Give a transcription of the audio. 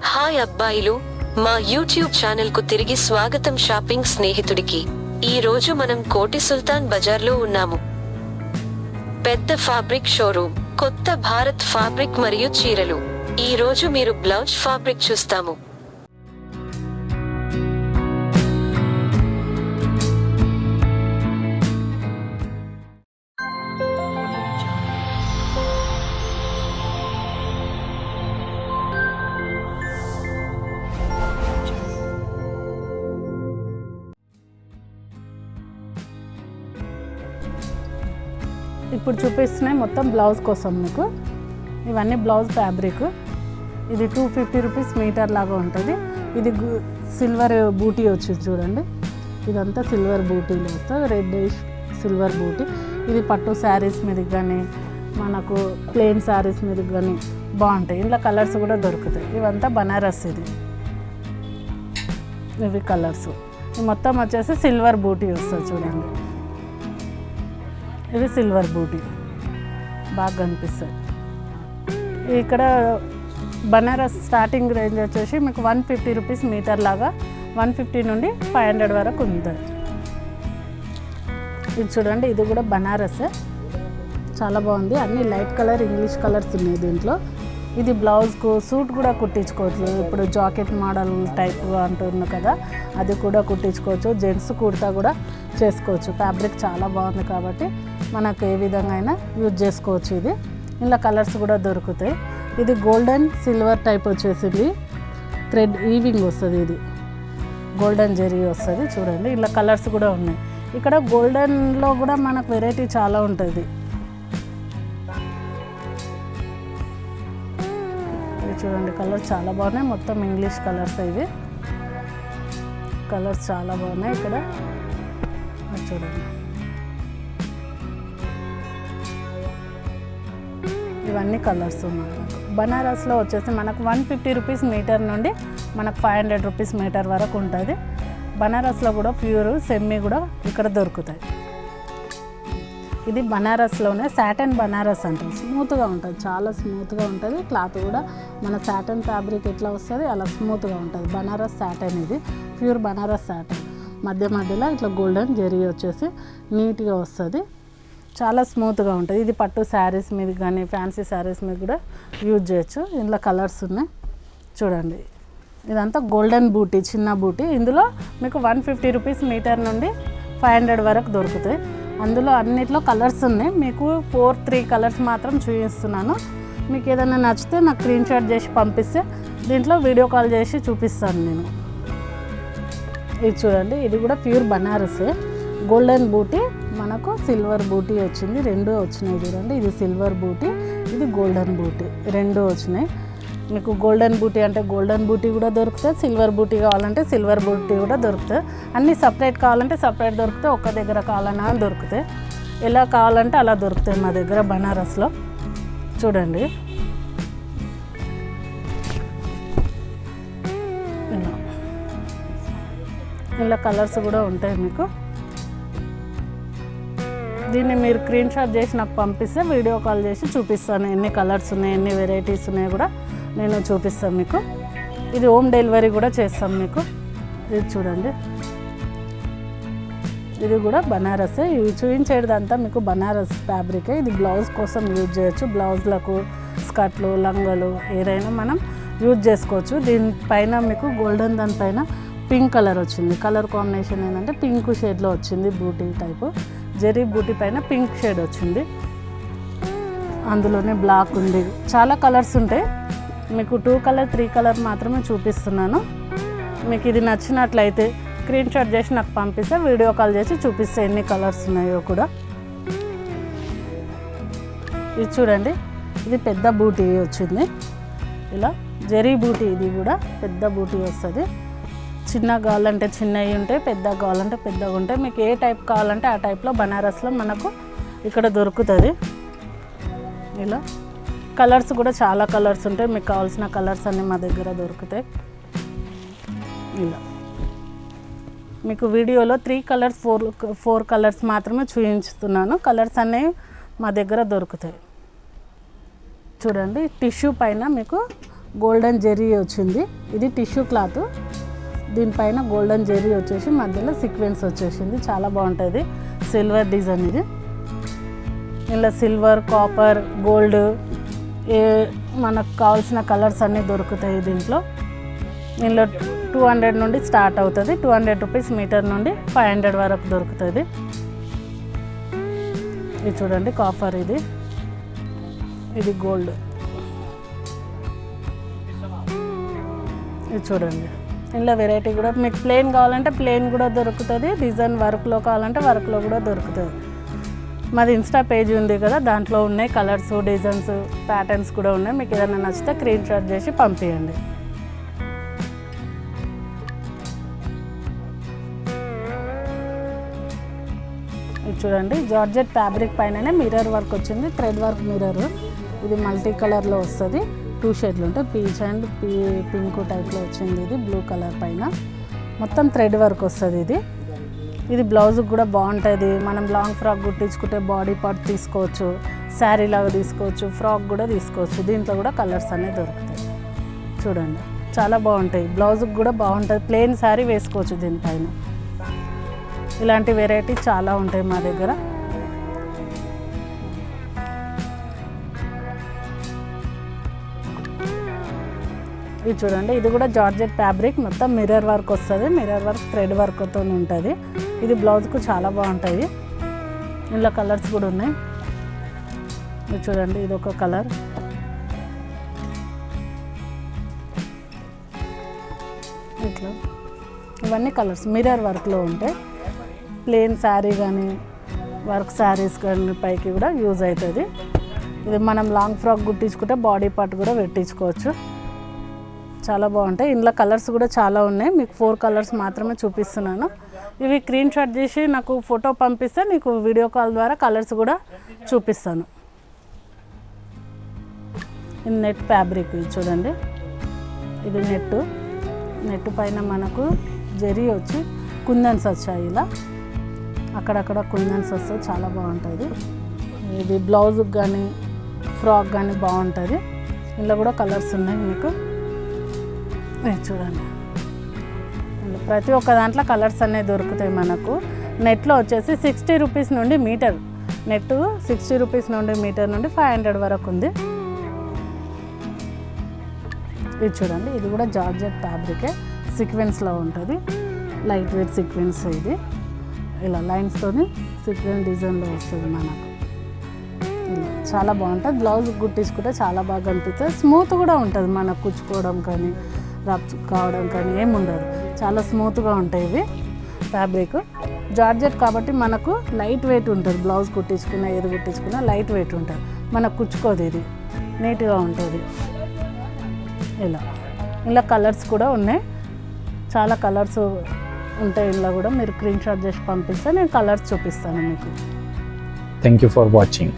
Hi అబ్బాయిలు, మా YouTube channel కు తిరిగి స్వాగతం. షాపింగ్ స్నేహితుడికి ఈ రోజు మనం కోటి సుల్తాన్ బజార్ లో ఉన్నాము. పెద్ద ఫ్యాబ్రిక్ షోరూమ్, కొత్త భారత్ ఫ్యాబ్రిక్ మరియు చీరలు. ఈ రోజు మీరు బ్లౌజ్ ఫ్యాబ్రిక్ చూస్తాము. ఇప్పుడు చూపిస్తున్నాయి మొత్తం బ్లౌజ్ కోసం మీకు. ఇవన్నీ బ్లౌజ్ ఫ్యాబ్రిక్. ఇది 250 రూపీస్ మీటర్ లాగా ఉంటుంది. ఇది సిల్వర్ బూటీ వచ్చింది చూడండి. ఇదంతా సిల్వర్ బూటీలో వస్తుంది, రెడ్ సిల్వర్ బూటీ. ఇది పట్టు శారీస్ మీదకి కానీ మనకు ప్లెయిన్ శారీస్ మీదకి కానీ బాగుంటాయి. ఇంట్లో కలర్స్ కూడా దొరుకుతాయి. ఇవంతా బనారస్. ఇవి కలర్స్. మొత్తం వచ్చేసి సిల్వర్ బూటీ వస్తుంది చూడండి. ఇది సిల్వర్ బూటీ బాగా కనిపిస్తుంది. ఇక్కడ బనారస్ స్టార్టింగ్ రేంజ్ వచ్చేసి మీకు 150 రూపీస్ మీటర్ లాగా 150 నుండి 500 వరకు ఉంది. ఇది చూడండి, ఇది కూడా బనారసే, చాలా బాగుంది. అన్ని లైట్ కలర్ ఇంగ్లీష్ కలర్స్ ఉన్నాయి దీంట్లో. ఇది బ్లౌజ్కు సూట్ కూడా కుట్టించుకోవచ్చు. ఇప్పుడు జాకెట్ మోడల్ టైప్ అంటున్నాను కదా, అది కూడా కుట్టించుకోవచ్చు. జెంట్స్ కుర్తా కూడా చేసుకోవచ్చు. ఫ్యాబ్రిక్ చాలా బాగుంది కాబట్టి మనకు ఏ విధంగా అయినా యూజ్ చేసుకోవచ్చు. ఇది ఇలా కలర్స్ కూడా దొరుకుతాయి. ఇది గోల్డెన్ సిల్వర్ టైప్ వచ్చేసింది. థ్రెడ్ ఈవింగ్ వస్తుంది. ఇది గోల్డెన్ జెరీ వస్తుంది చూడండి. ఇలా కలర్స్ కూడా ఉన్నాయి. ఇక్కడ గోల్డెన్లో కూడా మనకు వెరైటీ చాలా ఉంటుంది. ఇది చూడండి, కలర్స్ చాలా బాగున్నాయి. మొత్తం ఇంగ్లీష్ కలర్స్. ఇవి కలర్స్ చాలా బాగున్నాయి. ఇక్కడ చూడండి, ఇవన్నీ కలర్స్ ఉన్నాయి. బనారస్లో వచ్చేసి మనకు 150 రూపీస్ మీటర్ నుండి మనకు 500 రూపీస్ మీటర్ వరకు ఉంటుంది. బనారస్లో కూడా ప్యూర్ సెమీ కూడా ఇక్కడ దొరుకుతాయి. ఇది బనారస్లోనే సాటన్ బనారస్ అంటారు. స్మూత్గా ఉంటుంది, చాలా స్మూత్గా ఉంటుంది. క్లాత్ కూడా మన సాటన్ ఫ్యాబ్రిక్ ఎట్లా వస్తుంది అలా స్మూత్గా ఉంటుంది. బనారస్ సాటన్, ఇది ప్యూర్ బనారస్ సాటన్. మధ్య మధ్యలో ఇట్లా గోల్డెన్ జెరీ వచ్చేసి నీట్గా వస్తుంది, చాలా స్మూత్గా ఉంటుంది. ఇది పట్టు శారీస్ మీద కానీ ఫ్యాన్సీ శారీస్ మీద కూడా యూజ్ చేయొచ్చు. ఇందులో కలర్స్ ఉన్నాయి చూడండి. ఇదంతా గోల్డెన్ బూటీ, చిన్న బూటీ. ఇందులో మీకు 150 రూపీస్ మీటర్ నుండి 500 వరకు దొరుకుతాయి. అందులో అన్నిట్లో కలర్స్ ఉన్నాయి. మీకు 3 కలర్స్ మాత్రం చూపిస్తున్నాను. మీకు ఏదైనా నచ్చితే నాకు స్క్రీన్ షాట్ చేసి పంపిస్తే దీంట్లో వీడియో కాల్ చేసి చూపిస్తాను నేను. ఇది చూడండి, ఇది కూడా ప్యూర్ బనారసే. గోల్డెన్ బూటీ, మనకు సిల్వర్ బూటీ వచ్చింది. రెండు వచ్చినాయి చూడండి. ఇది సిల్వర్ బూటీ, ఇది గోల్డెన్ బూటీ, రెండు వచ్చినాయి. మీకు గోల్డెన్ బూటీ అంటే గోల్డెన్ బూటీ కూడా దొరుకుతుంది, సిల్వర్ బూటీ కావాలంటే సిల్వర్ బూటీ కూడా దొరుకుతుంది. అన్నీ సపరేట్ కావాలంటే సపరేట్ దొరుకుతాయి, ఒక్క దగ్గర కావాలన్నా దొరుకుతాయి. ఎలా కావాలంటే అలా దొరుకుతాయి మా దగ్గర బనారస్లో. చూడండి, ఇలా కలర్స్ కూడా ఉంటాయి మీకు. దీన్ని మీరు స్క్రీన్ షాట్ చేసి నాకు పంపిస్తే వీడియో కాల్ చేసి చూపిస్తాను. ఎన్ని కలర్స్ ఉన్నాయి, ఎన్ని వెరైటీస్ ఉన్నాయి కూడా నేను చూపిస్తాను మీకు. ఇది హోమ్ డెలివరీ కూడా చేస్తాం మీకు. ఇది చూడండి, ఇది కూడా బనారసే. ఇవి చూపించేదంతా మీకు బనారస్ ఫ్యాబ్రికే. ఇది బ్లౌజ్ కోసం యూజ్ చేయొచ్చు. బ్లౌజ్లకు, స్కర్ట్లు, లంగలు ఏదైనా మనం యూజ్ చేసుకోవచ్చు. దీనిపైన మీకు గోల్డెన్ దానిపైన పింక్ కలర్ వచ్చింది. కలర్ కాంబినేషన్ ఏంటంటే పింక్ షేడ్లో వచ్చింది. బూటీ టైపు జెరీ బూటీ పైన పింక్ షేడ్ వచ్చింది. అందులోనే బ్లాక్ ఉంది. చాలా కలర్స్ ఉంటాయి. మీకు 2 కలర్ 3 కలర్ మాత్రమే చూపిస్తున్నాను. మీకు ఇది నచ్చినట్లయితే స్క్రీన్ షాట్ చేసి నాకు పంపిస్తే వీడియో కాల్ చేసి చూపిస్తే ఎన్ని కలర్స్ ఉన్నాయో కూడా. ఇది చూడండి, ఇది పెద్ద బూటీ వచ్చింది. ఇలా జెరీ బూటీ, ఇది కూడా పెద్ద బూటీ వస్తుంది. చిన్న కావాలంటే చిన్నవి ఉంటాయి, పెద్ద కావాలంటే పెద్దగా ఉంటాయి. మీకు ఏ టైప్ కావాలంటే ఆ టైప్లో బనారస్లో మనకు ఇక్కడ దొరుకుతుంది. ఇలా కలర్స్ కూడా చాలా కలర్స్ ఉంటాయి. మీకు కావాల్సిన కలర్స్ అన్నీ మా దగ్గర దొరుకుతాయి. ఇలా మీకు వీడియోలో 3 కలర్స్ 4 కలర్స్ మాత్రమే చూపించుతున్నాను. కలర్స్ అనేవి మా దగ్గర దొరుకుతాయి. చూడండి, టిష్యూ పైన మీకు గోల్డెన్ జెర్రీ వచ్చింది. ఇది టిష్యూ క్లాత్, దీనిపైన గోల్డెన్ జెర్రీ వచ్చేసి మధ్యలో సీక్వెన్స్ వచ్చేసింది. చాలా బాగుంటుంది. సిల్వర్ డిజైన్ ఇది. ఇలా సిల్వర్, కాపర్, గోల్డ్ మనకు కావాల్సిన కలర్స్ అన్నీ దొరుకుతాయి దీంట్లో. దీనిలో 200 నుండి స్టార్ట్ అవుతుంది. 200 రూపీస్ మీటర్ నుండి 500 వరకు దొరుకుతుంది. ఇది చూడండి కాపర్, ఇది గోల్డ్. ఇది చూడండి. ఇందులో వెరైటీ కూడా మీకు ప్లెయిన్ కావాలంటే ప్లెయిన్ కూడా దొరుకుతుంది, డిజైన్ వర్క్లో కావాలంటే వర్క్లో కూడా దొరుకుతుంది. మాది ఇన్స్టా పేజ్ ఉంది కదా, దాంట్లో ఉన్నాయి కలర్స్, డిజైన్స్, ప్యాటర్న్స్ కూడా ఉన్నాయి. మీకు ఏదైనా నచ్చితే స్క్రీన్ షాట్ చేసి పంపించండి. ఇది చూడండి జార్జెట్ ఫ్యాబ్రిక్ పైననే మిర్రర్ వర్క్ వచ్చింది, థ్రెడ్ వర్క్ మిర్రర్. ఇది మల్టీ కలర్లో వస్తుంది. 2 షేడ్లు ఉంటాయి, పీచ్ అండ్ పింక్ టైప్లో వచ్చింది. ఇది బ్లూ కలర్ పైన మొత్తం థ్రెడ్ వర్క్ వస్తుంది. ఇది బ్లౌజ్కి కూడా బాగుంటుంది. మనం లాంగ్ ఫ్రాక్ కుట్టించుకుంటే బాడీ పార్ట్ తీసుకోవచ్చు, శారీ లాగా తీసుకోవచ్చు, ఫ్రాక్ కూడా తీసుకోవచ్చు. దీంట్లో కూడా కలర్స్ అనేవి దొరుకుతాయి. చూడండి చాలా బాగుంటాయి. బ్లౌజ్కి కూడా బాగుంటుంది. ప్లెయిన్ శారీ వేసుకోవచ్చు దీనిపైన. ఇలాంటి వెరైటీ చాలా ఉంటాయి మా దగ్గర. ఇది చూడండి, ఇది కూడా జార్జెట్ ఫ్యాబ్రిక్, మొత్తం మిర్రర్ వర్క్ వస్తుంది. మిర్రర్ వర్క్ థ్రెడ్ వర్క్తో ఉంటుంది. ఇది బ్లౌజ్కు చాలా బాగుంటుంది. ఇందులో కలర్స్ కూడా ఉన్నాయి. ఇది చూడండి, ఇది ఒక కలర్. ఇట్లా ఇవన్నీ కలర్స్ మిర్రర్ వర్క్లో ఉంటాయి. ప్లెయిన్ శారీ కానీ వర్క్ శారీస్ కానీ పైకి కూడా యూజ్ అవుతుంది. ఇది మనం లాంగ్ ఫ్రాక్ కుట్టించుకుంటే బాడీ పార్ట్ కూడా పెట్టించుకోవచ్చు. చాలా బాగుంటాయి. ఇందులో కలర్స్ కూడా చాలా ఉన్నాయి. మీకు 4 కలర్స్ మాత్రమే చూపిస్తున్నాను. ఇవి స్క్రీన్ షాట్ చేసి నాకు ఫోటో పంపిస్తే నీకు వీడియో కాల్ ద్వారా కలర్స్ కూడా చూపిస్తాను. ఇది నెట్ ఫ్యాబ్రిక్. ఇది చూడండి, ఇది నెట్ పైన మనకు జరీ వచ్చి కుందన్స్ వచ్చాయి. ఇలా అక్కడక్కడ కుందన్స్ వస్తే చాలా బాగుంటుంది. ఇది బ్లౌజ్కి కానీ ఫ్రాక్ కానీ బాగుంటుంది. ఇందులో కూడా కలర్స్ ఉన్నాయి మీకు. చూడండి, ప్రతి ఒక్క దాంట్లో కలర్స్ అనేవి దొరుకుతాయి మనకు. నెట్లో వచ్చేసి 60 రూపీస్ నుండి మీటర్, నెట్ 60 రూపీస్ నుండి మీటర్ నుండి 500 వరకు ఉంది. ఇది చూడండి, ఇది కూడా జార్జెట్ ఫ్యాబ్రికే, సీక్వెన్స్లో ఉంటుంది. Light weight sequence. ఇది ఇలా లైన్స్తోని సీక్వెన్స్ డిజైన్లో వస్తుంది మనకు. ఇలా చాలా బాగుంటుంది. బ్లౌజ్ కుట్టించుకుంటే చాలా బాగా అనిపిస్తుంది. స్మూత్ కూడా ఉంటుంది, మనకు కుచ్చుకోవడం కానీ రబ్ కావడం కానీ ఏమి ఉండదు. చాలా స్మూత్గా ఉంటాయి ఇవి ఫ్యాబ్రిక్. జార్జెట్ కాబట్టి మనకు లైట్ వెయిట్ ఉంటుంది. బ్లౌజ్ కుట్టించుకున్నా ఏది కుట్టించుకున్నా లైట్ వెయిట్ ఉంటుంది, మనకు కుచ్చుకోదు. ఇది నీట్గా ఉంటుంది. ఇలా కలర్స్ కూడా ఉన్నాయి. చాలా కలర్స్ ఉంటాయి ఇందులో కూడా. మీరు స్క్రీన్ షాట్ చేసి పంపిస్తే నేను కలర్స్ చూపిస్తాను మీకు. Thank you for watching.